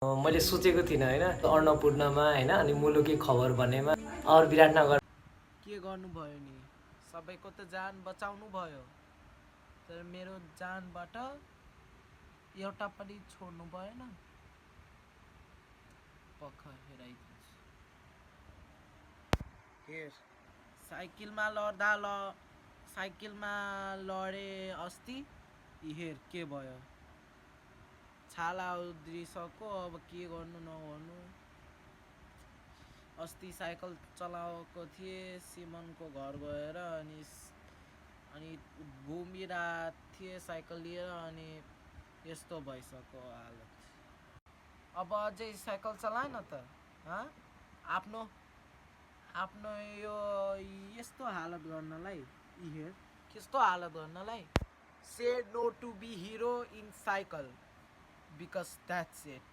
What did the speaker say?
मैले सोचेको थिइनँ होइन अन्नपूर्णमा होइन अनि मुलुकी खबर भन्नेमा और विराटनगर के गर्नुभयो नि सबैको त जान बचाउनु भयो तर मेरो जानबाट एउटा पनि छोड्नु भएन पख हेराइदिन्छु हेर साइकलमा लडे अस्ति हेर के भयो छाला उद्रिसक्यो अब के गर्नु नगर्नु अस्ति साइकल चलाएको थिएँ सिमनको घर गएर अनि घुमिरहेको थिएँ साइकल लिएर अनि यस्तो भइसक्यो हालत अब अझै साइकल चलाएन त आफ्नो आफ्नो यो यस्तो हालत गर्नलाई हेर कस्तो हालत गर्नलाई say no to be hero in cycle because that's it